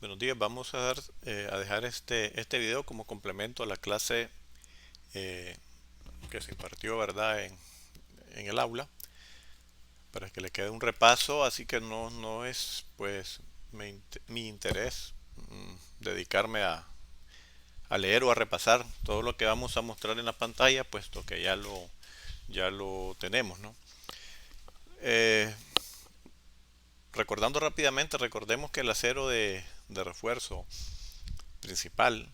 Buenos días, vamos a dejar este video como complemento a la clase eh, que se impartió, ¿verdad? En el aula, para que le quede un repaso, así que no es pues mi interés dedicarme a leer o a repasar todo lo que vamos a mostrar en la pantalla, puesto que ya lo tenemos, ¿no? Eh, Recordando rápidamente, recordemos que el acero de refuerzo principal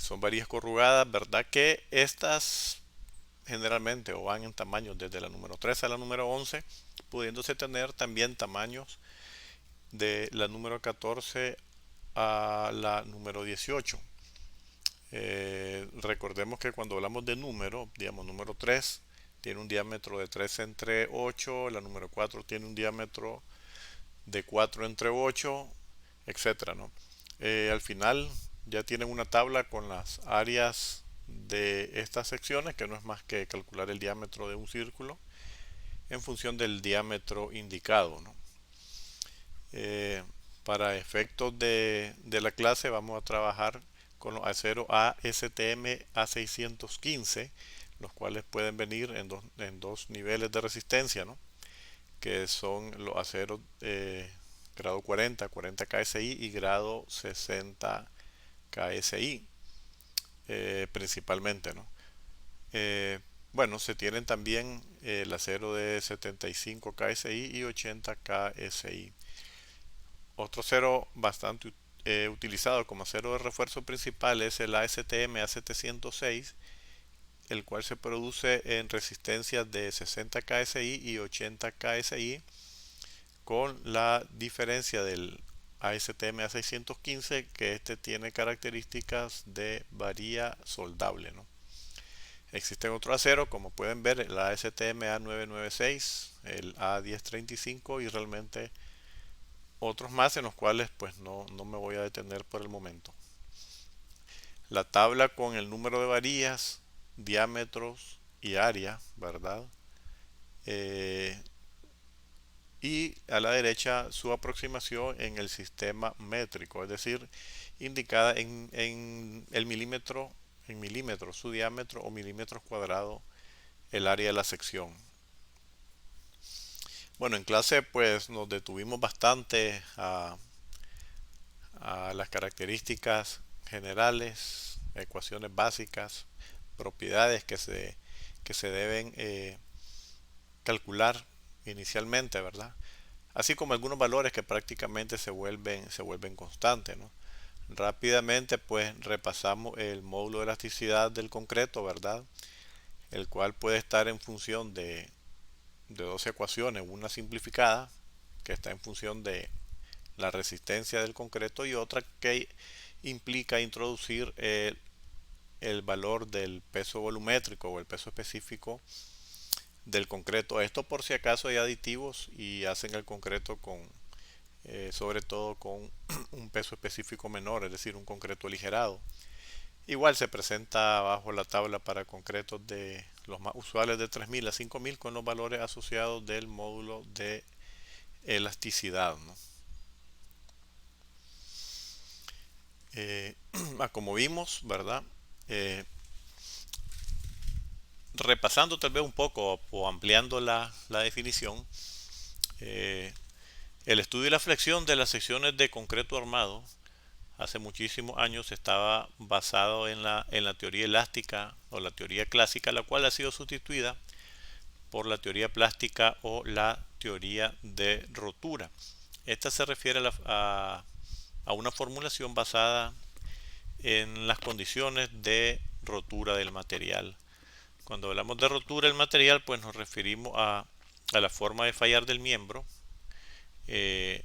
son varillas corrugadas, ¿verdad? Que estas generalmente o van en tamaños desde la número 3 a la número 11, pudiéndose tener también tamaños de la número 14 a la número 18. Recordemos que cuando hablamos de número, digamos número 3 tiene un diámetro de 3 entre 8, la número 4 tiene un diámetro de 4 entre 8, etcétera, ¿no? Al final ya tienen una tabla con las áreas de estas secciones, que no es más que calcular el diámetro de un círculo en función del diámetro indicado, ¿no? Eh, para efectos de la clase vamos a trabajar con los aceros ASTM A615, los cuales pueden venir en dos niveles de resistencia, ¿no? Que son los aceros grado 40 KSI y grado 60 KSI, principalmente, ¿no? Eh, bueno, se tienen también el acero de 75 KSI y 80 KSI. Otro acero bastante utilizado como acero de refuerzo principal es el ASTM A706, el cual se produce en resistencias de 60 KSI y 80 KSI, con la diferencia del ASTM A615, que este tiene características de varilla soldable, ¿no? Existen otros aceros, como pueden ver, el ASTM A996, el A1035 y realmente otros más en los cuales pues no me voy a detener por el momento. La tabla con el número de varillas, diámetros y área, ¿verdad? Eh, y a la derecha su aproximación en el sistema métrico, es decir, indicada en el milímetro, en milímetros su diámetro o milímetros cuadrados el área de la sección. Bueno, en clase pues nos detuvimos bastante a las características generales, ecuaciones básicas, propiedades que se deben calcular inicialmente, ¿verdad? Así como algunos valores que prácticamente se vuelven constantes, ¿no? Rápidamente pues repasamos el módulo de elasticidad del concreto, ¿verdad? El cual puede estar en función de dos ecuaciones, una simplificada que está en función de la resistencia del concreto y otra que implica introducir el valor del peso volumétrico o el peso específico del concreto. Esto por si acaso hay aditivos y hacen el concreto sobre todo con un peso específico menor, es decir, un concreto aligerado. Igual se presenta bajo la tabla para concretos de los más usuales de 3000 a 5000 con los valores asociados del módulo de elasticidad, ¿no? Eh, Como vimos, ¿verdad? Eh, Repasando tal vez un poco o ampliando la definición, eh, el estudio y la flexión de las secciones de concreto armado hace muchísimos años estaba basado en la teoría elástica o la teoría clásica, la cual ha sido sustituida por la teoría plástica o la teoría de rotura. Esta se refiere a una formulación basada en las condiciones de rotura del material. Cuando hablamos de rotura del material, pues nos referimos a la forma de fallar del miembro, eh,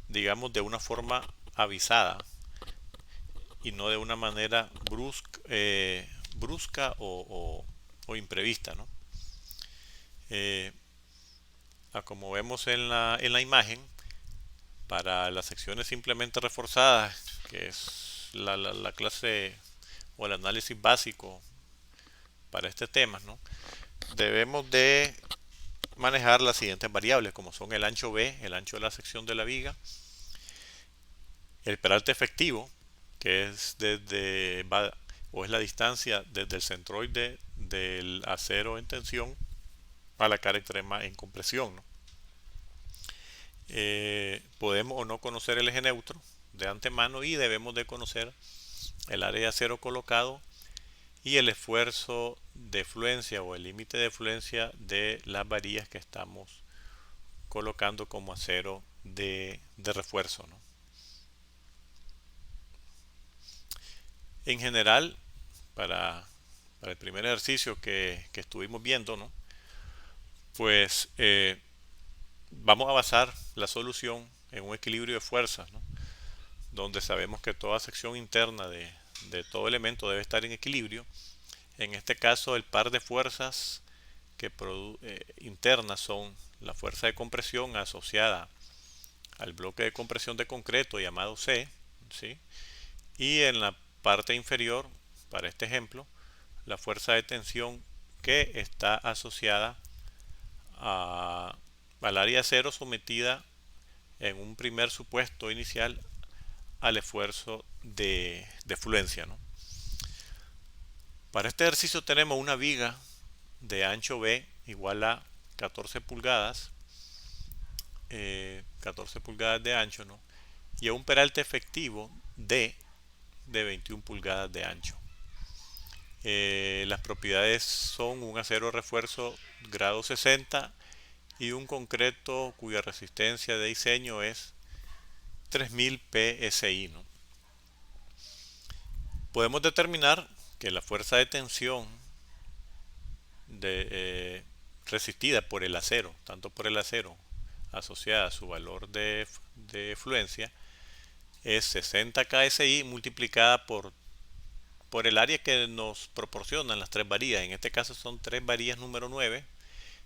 digamos de una forma avisada y no de una manera brusca o imprevista, ¿no? Eh, Como vemos en la imagen, para las secciones simplemente reforzadas, que es la clase o el análisis básico para este tema, ¿no? Debemos de manejar las siguientes variables, como son el ancho B, el ancho de la sección de la viga, El peralte efectivo, que es o es la distancia desde el centroide del acero en tensión a la cara extrema en compresión, ¿no? Podemos o no conocer el eje neutro de antemano y debemos de conocer el área de acero colocado y el esfuerzo de fluencia o el límite de fluencia de las varillas que estamos colocando como acero de refuerzo, ¿no? En general, para el primer ejercicio que estuvimos viendo, ¿no? Pues vamos a basar la solución en un equilibrio de fuerzas, ¿no? Donde sabemos que toda sección interna de todo elemento debe estar en equilibrio. En este caso, el par de fuerzas internas son la fuerza de compresión asociada al bloque de compresión de concreto llamado C, ¿sí? Y en la parte inferior, para este ejemplo, la fuerza de tensión que está asociada al área cero sometida en un primer supuesto inicial al esfuerzo de fluencia, ¿no? Para este ejercicio tenemos una viga de ancho B igual a 14 pulgadas, 14 pulgadas de ancho, ¿no? Y a un peralte efectivo de 21 pulgadas de ancho. Las propiedades son un acero refuerzo grado 60 y un concreto cuya resistencia de diseño es 3000 PSI, ¿no? Podemos determinar que la fuerza de tensión de, resistida por el acero, tanto por el acero asociada a su valor de fluencia, es 60 KSI multiplicada por el área que nos proporcionan las tres varillas. En este caso son tres varillas número 9.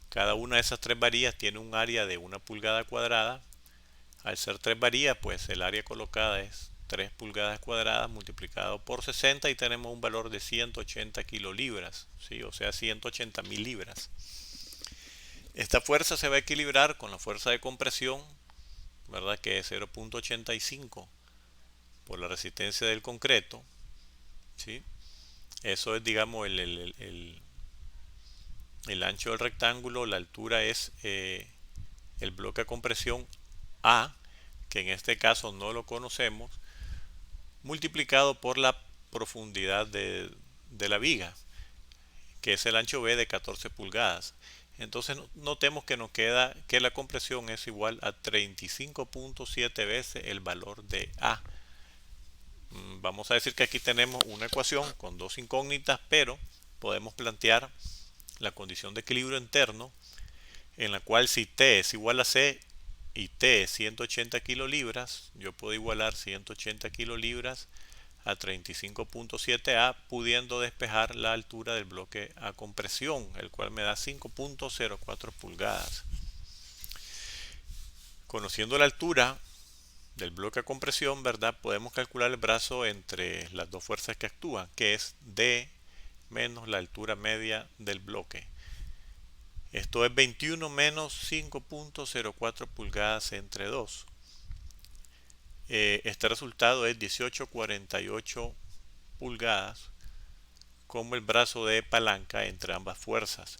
Cada una de esas tres varillas tiene un área de 1 pulgada cuadrada. Al ser tres varillas, pues el área colocada es 3 pulgadas cuadradas multiplicado por 60 y tenemos un valor de 180 kilolibras, ¿sí? O sea, 180.000 libras. Esta fuerza se va a equilibrar con la fuerza de compresión, ¿verdad? Que es 0.85 por la resistencia del concreto, ¿sí? Eso es, digamos, el ancho del rectángulo. La altura es el bloque de compresión A, que en este caso no lo conocemos, multiplicado por la profundidad de la viga, que es el ancho B de 14 pulgadas. Entonces notemos que nos queda que la compresión es igual a 35.7 veces el valor de A. Vamos a decir que aquí tenemos una ecuación con dos incógnitas, pero podemos plantear la condición de equilibrio interno en la cual si T es igual a C y T es 180 kilolibras, yo puedo igualar 180 kilolibras a 35.7 A, pudiendo despejar la altura del bloque a compresión, el cual me da 5.04 pulgadas. Conociendo la altura del bloque a compresión, ¿verdad? Podemos calcular el brazo entre las dos fuerzas que actúan, que es D menos la altura media del bloque. Esto es 21 menos 5.04 pulgadas entre 2. Este resultado es 18.48 pulgadas como el brazo de palanca entre ambas fuerzas,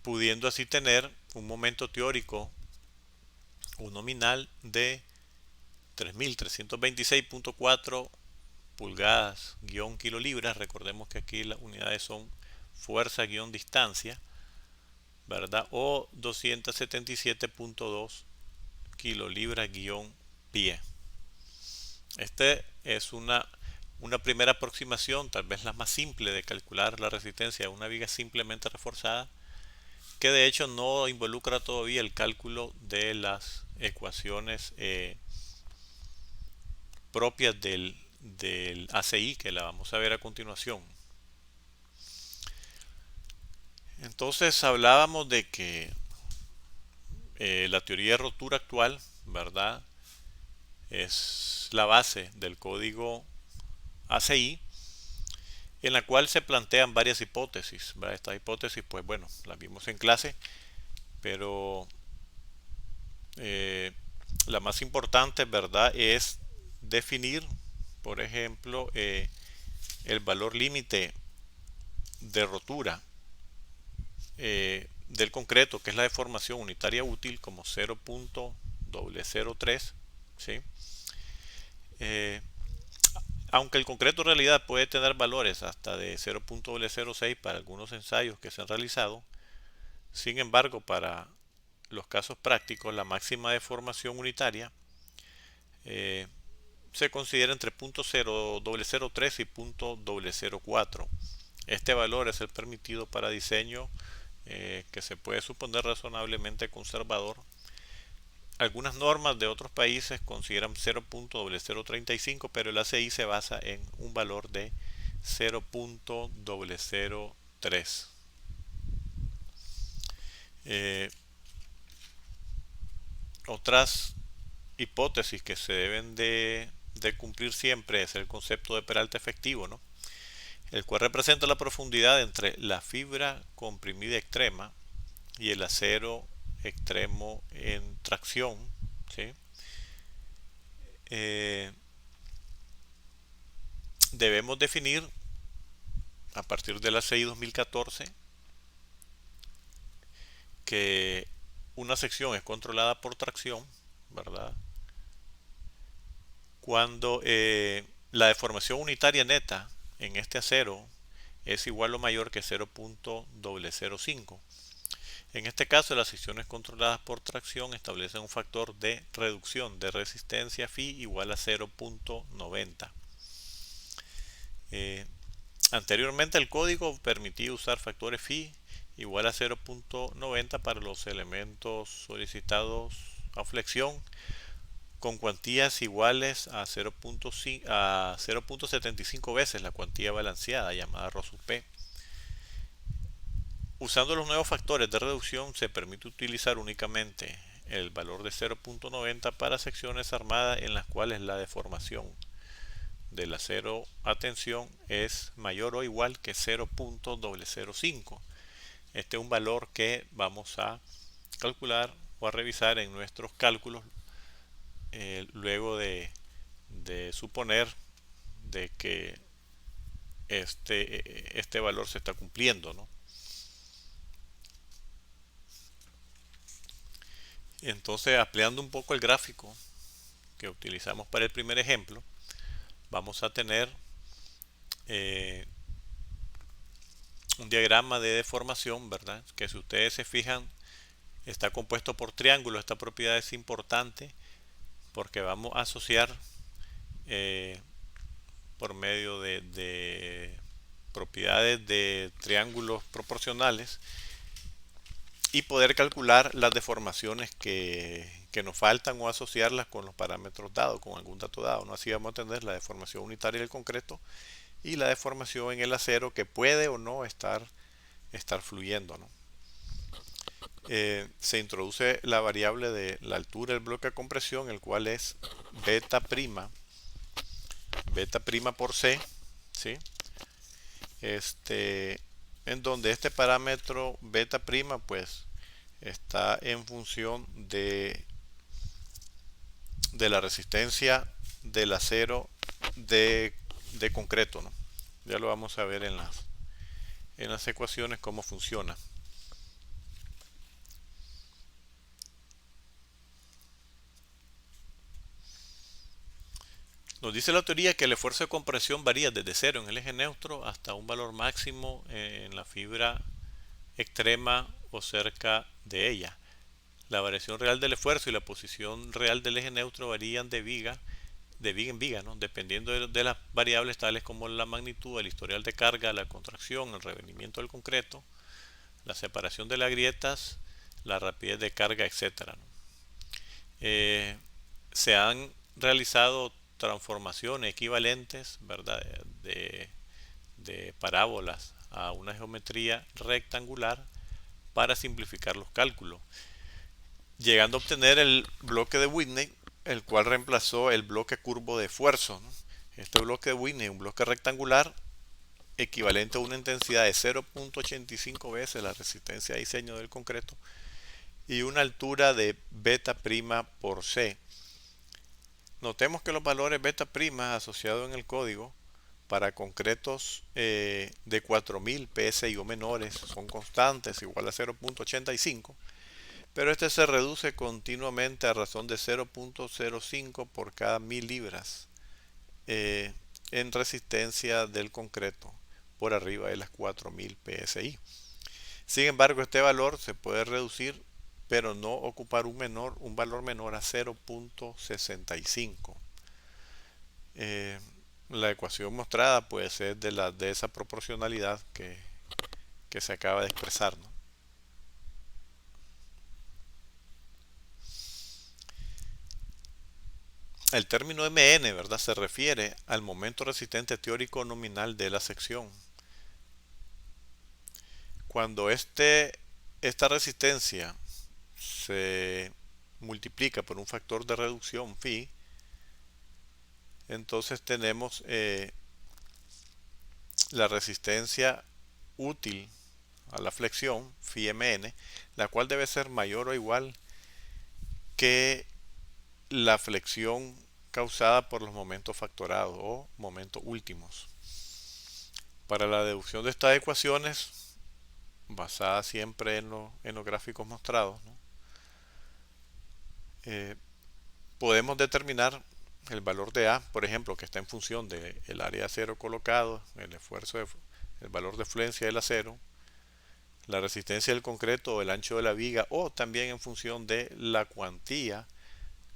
pudiendo así tener un momento teórico o nominal de 3.326.4 pulgadas kilolibras. Recordemos que aquí las unidades son fuerza distancia, ¿verdad? O 277.2 kilolibras pie. Este es una primera aproximación, tal vez la más simple, de calcular la resistencia de una viga simplemente reforzada, que de hecho no involucra todavía el cálculo de las ecuaciones propias del ACI, que la vamos a ver a continuación. Entonces hablábamos de que la teoría de rotura actual, ¿verdad?, es la base del código ACI, en la cual se plantean varias hipótesis, ¿verdad? Estas hipótesis, pues bueno, las vimos en clase, pero la más importante, ¿verdad?, es definir, por ejemplo, el valor límite de rotura del concreto, que es la deformación unitaria útil, como 0.003, ¿sí? Eh, Aunque el concreto en realidad puede tener valores hasta de 0.006 para algunos ensayos que se han realizado, sin embargo, para los casos prácticos, la máxima deformación unitaria eh, se considera entre 0.003 y 0.004. Este valor es el permitido para diseño que se puede suponer razonablemente conservador. Algunas normas de otros países consideran 0.035, pero el ACI se basa en un valor de 0.003. Eh, Otras hipótesis que se deben de cumplir siempre es el concepto de peralte efectivo, ¿no? El cual representa la profundidad entre la fibra comprimida extrema y el acero extremo en tracción, ¿sí? Eh, Debemos definir a partir de la CI 2014 que una sección es controlada por tracción, ¿verdad? Cuando la deformación unitaria neta en este acero es igual o mayor que 0.005. En este caso, las secciones controladas por tracción establecen un factor de reducción de resistencia phi igual a 0.90. Anteriormente el código permitía usar factores phi igual a 0.90 para los elementos solicitados a flexión con cuantías iguales a 0.75 veces la cuantía balanceada llamada ρ sub p. Usando los nuevos factores de reducción se permite utilizar únicamente el valor de 0.90 para secciones armadas en las cuales la deformación del acero a tensión es mayor o igual que 0.005. Este es un valor que vamos a calcular o a revisar en nuestros cálculos luego de suponer de que este valor se está cumpliendo, ¿no? Entonces, ampliando un poco el gráfico que utilizamos para el primer ejemplo, vamos a tener eh, un diagrama de deformación, ¿verdad? Que si ustedes se fijan, está compuesto por triángulos. Esta propiedad es importante porque vamos a asociar eh, por medio de propiedades de triángulos proporcionales y poder calcular las deformaciones que nos faltan o asociarlas con los parámetros dados, con algún dato dado, ¿no? Así vamos a tener la deformación unitaria del concreto y la deformación en el acero que puede o no estar fluyendo, ¿no? Se introduce la variable de la altura del bloque de compresión, el cual es beta prima por C, ¿sí? En donde este parámetro beta prima pues está en función de la resistencia del acero de concreto, ¿no? Ya lo vamos a ver en las ecuaciones cómo funciona. Nos dice la teoría que el esfuerzo de compresión varía desde cero en el eje neutro hasta un valor máximo en la fibra extrema o cerca de ella. La variación real del esfuerzo y la posición real del eje neutro varían de viga en viga, ¿no? Dependiendo de las variables tales como la magnitud, el historial de carga, la contracción, el revenimiento del concreto, la separación de las grietas, la rapidez de carga, etc., ¿no? Se han realizado transformaciones equivalentes, ¿verdad? de parábolas a una geometría rectangular para simplificar los cálculos, llegando a obtener el bloque de Whitney, el cual reemplazó el bloque curvo de esfuerzo, ¿no? Este bloque de Whitney es un bloque rectangular equivalente a una intensidad de 0.85 veces la resistencia de diseño del concreto y una altura de beta prima por C. Notemos que los valores beta prima asociados en el código para concretos de 4000 psi o menores son constantes, igual a 0.85, pero este se reduce continuamente a razón de 0.05 por cada 1000 libras eh, en resistencia del concreto por arriba de las 4000 psi. Sin embargo, este valor se puede reducir, pero no ocupar un valor menor a 0.65. Eh, la ecuación mostrada puede ser de esa proporcionalidad que se acaba de expresar, ¿no? El término Mn, ¿verdad?, se refiere al momento resistente teórico nominal de la sección. Cuando esta resistencia se multiplica por un factor de reducción phi, entonces tenemos la resistencia útil a la flexión, phi mn, la cual debe ser mayor o igual que la flexión causada por los momentos factorados o momentos últimos. Para la deducción de estas ecuaciones, basada siempre en los gráficos mostrados, ¿no?, eh, podemos determinar el valor de A, por ejemplo, que está en función del área de acero colocado, el valor de fluencia del acero, la resistencia del concreto o el ancho de la viga, o también en función de la cuantía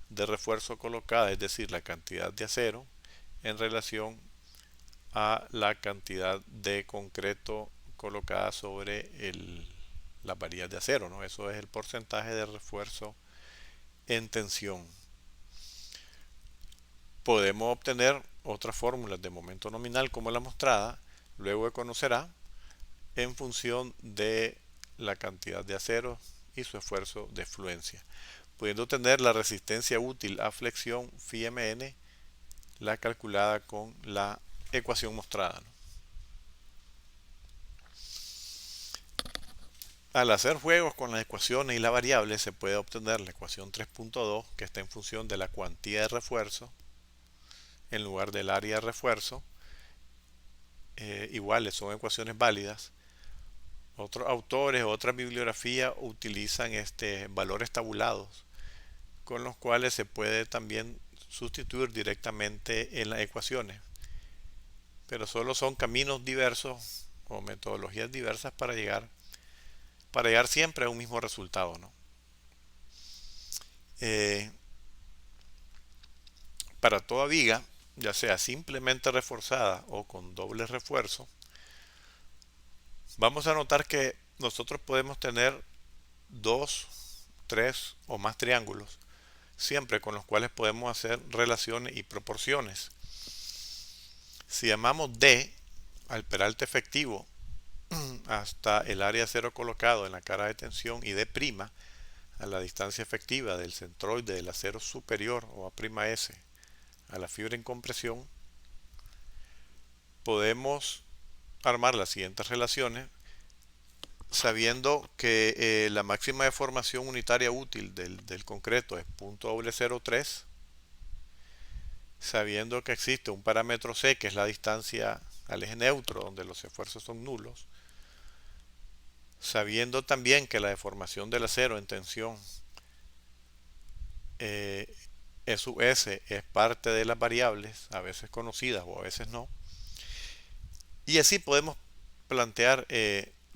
de refuerzo colocada, es decir, la cantidad de acero en relación a la cantidad de concreto colocada sobre las varillas de acero, ¿no? Eso es el porcentaje de refuerzo en tensión. Podemos obtener otras fórmulas de momento nominal como la mostrada, luego de conocer A, en función de la cantidad de acero y su esfuerzo de fluencia, pudiendo tener la resistencia útil a flexión phi mn, la calculada con la ecuación mostrada, ¿no? Al hacer juegos con las ecuaciones y la variable se puede obtener la ecuación 3.2, que está en función de la cuantía de refuerzo en lugar del área de refuerzo. Iguales, son ecuaciones válidas. Otros autores o otra bibliografía utilizan valores tabulados con los cuales se puede también sustituir directamente en las ecuaciones, pero solo son caminos diversos o metodologías diversas para llegar siempre a un mismo resultado, ¿no? Eh, para toda viga, ya sea simplemente reforzada o con doble refuerzo, vamos a notar que nosotros podemos tener dos, tres o más triángulos, siempre con los cuales podemos hacer relaciones y proporciones. Si llamamos D al peralte efectivo hasta el área cero colocado en la cara de tensión y D' a la distancia efectiva del centroide del acero superior o A'S a la fibra en compresión, podemos armar las siguientes relaciones sabiendo que la máxima deformación unitaria útil del concreto es 0.003, sabiendo que existe un parámetro C, que es la distancia al eje neutro, donde los esfuerzos son nulos, sabiendo también que la deformación del acero en tensión E sub S es parte de las variables, a veces conocidas o a veces no, y así podemos plantear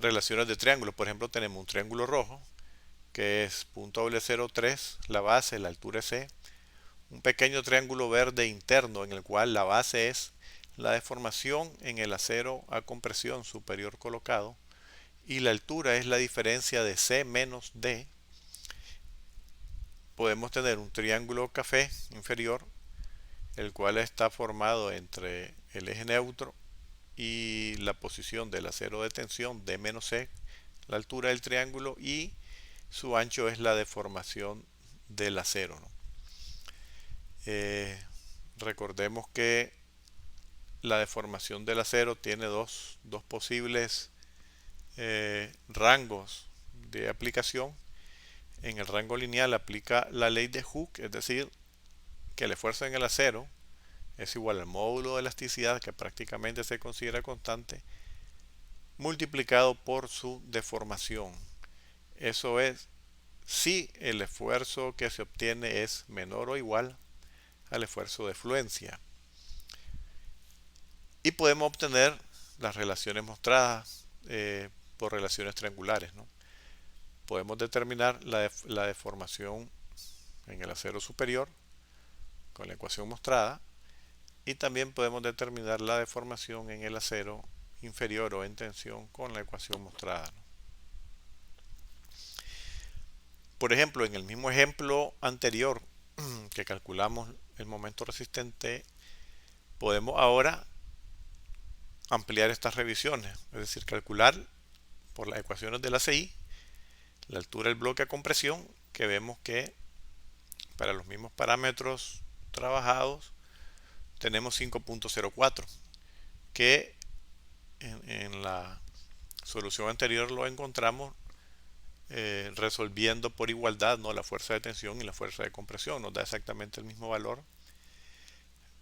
relaciones de triángulos. Por ejemplo, tenemos un triángulo rojo que es 0.003, la base, la altura es C, un pequeño triángulo verde interno en el cual la base es la deformación en el acero a compresión superior colocado y la altura es la diferencia de C menos D. Podemos tener un triángulo café inferior, el cual está formado entre el eje neutro y la posición del acero de tensión D menos C, la altura del triángulo, y su ancho es la deformación del acero, ¿no? Recordemos que la deformación del acero tiene dos posibles rangos de aplicación. En el rango lineal aplica la ley de Hooke, es decir, que el esfuerzo en el acero es igual al módulo de elasticidad, que prácticamente se considera constante, multiplicado por su deformación. Eso es si el esfuerzo que se obtiene es menor o igual al esfuerzo de fluencia. Y podemos obtener las relaciones mostradas por relaciones triangulares, ¿no? Podemos determinar la deformación en el acero superior con la ecuación mostrada, y también podemos determinar la deformación en el acero inferior o en tensión con la ecuación mostrada, ¿no? Por ejemplo, en el mismo ejemplo anterior que calculamos el momento resistente, podemos ahora ampliar estas revisiones, es decir, calcular por las ecuaciones de la CI la altura del bloque a compresión, que vemos que para los mismos parámetros trabajados tenemos 5.04, que en la solución anterior lo encontramos resolviendo por igualdad, ¿no?, la fuerza de tensión y la fuerza de compresión. Nos da exactamente el mismo valor.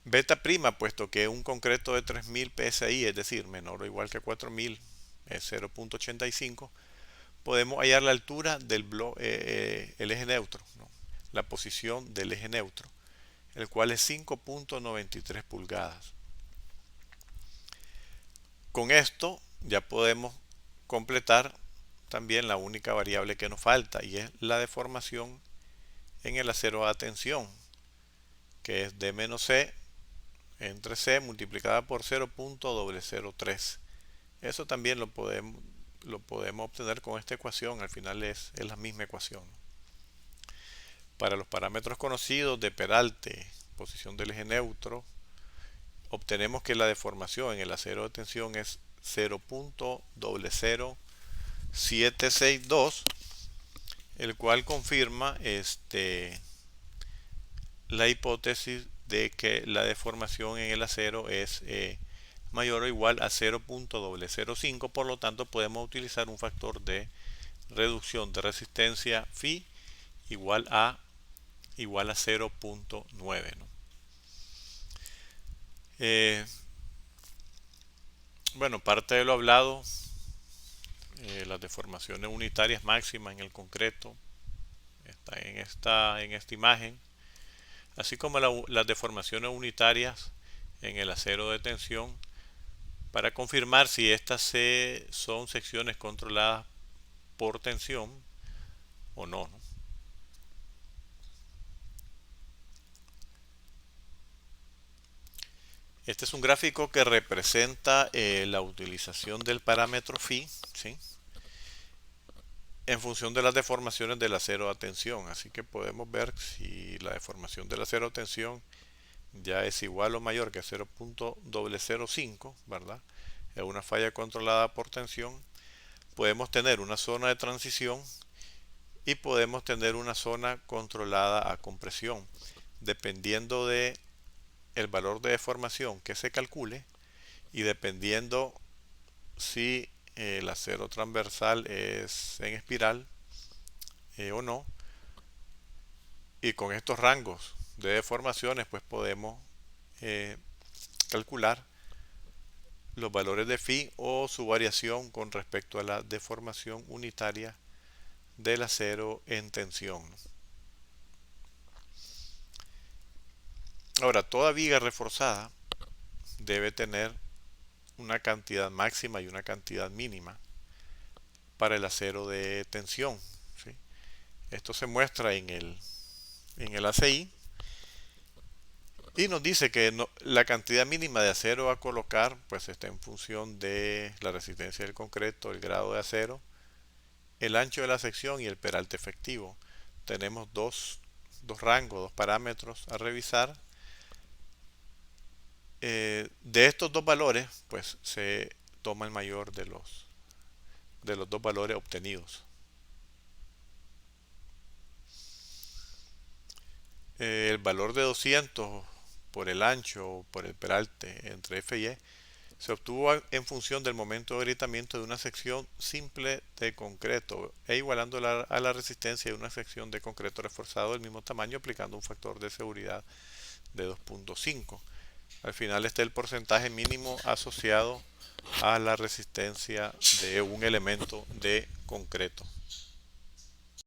Beta prima, puesto que un concreto de 3000 psi, es decir, menor o igual que 4000, es 0.85, podemos hallar la altura del el eje neutro, ¿no?, la posición del eje neutro, el cual es 5.93 pulgadas. Con esto ya podemos completar también la única variable que nos falta, y es la deformación en el acero a tensión, que es D menos C entre C multiplicada por 0.003. Eso también lo podemos obtener con esta ecuación. Al final es la misma ecuación. Para los parámetros conocidos de peralte, posición del eje neutro, obtenemos que la deformación en el acero de tensión es 0.00762, el cual confirma la hipótesis de que la deformación en el acero es mayor o igual a 0.005. Por lo tanto, podemos utilizar un factor de reducción de resistencia phi igual a 0.9, ¿no? Bueno, parte de lo hablado, las deformaciones unitarias máximas en el concreto está en esta imagen, así como las deformaciones unitarias en el acero de tensión, para confirmar si estas son secciones controladas por tensión o no, ¿no? Este es un gráfico que representa la utilización del parámetro phi, ¿sí?, en función de las deformaciones del acero a tensión. Así que podemos ver si la deformación del acero a tensión ya es igual o mayor que 0.005, ¿verdad? Es una falla controlada por tensión. Podemos tener una zona de transición y podemos tener una zona controlada a compresión, dependiendo de el valor de deformación que se calcule y dependiendo si el acero transversal es en espiral o no. Y con estos rangos de deformaciones pues podemos calcular los valores de phi o su variación con respecto a la deformación unitaria del acero en tensión. Ahora, toda viga reforzada debe tener una cantidad máxima y una cantidad mínima para el acero de tensión, ¿sí? Esto se muestra en el ACI y nos dice que la cantidad mínima de acero a colocar pues está en función de la resistencia del concreto, el grado de acero, el ancho de la sección y el peralte efectivo. Tenemos dos rangos, dos parámetros a revisar. De estos dos valores pues se toma el mayor de los dos valores obtenidos. El valor de 200 por el ancho o por el peralte entre F y E se obtuvo en función del momento de agrietamiento de una sección simple de concreto e igualando a la resistencia de una sección de concreto reforzado del mismo tamaño aplicando un factor de seguridad de 2.5. Al final está el porcentaje mínimo asociado a la resistencia de un elemento de concreto.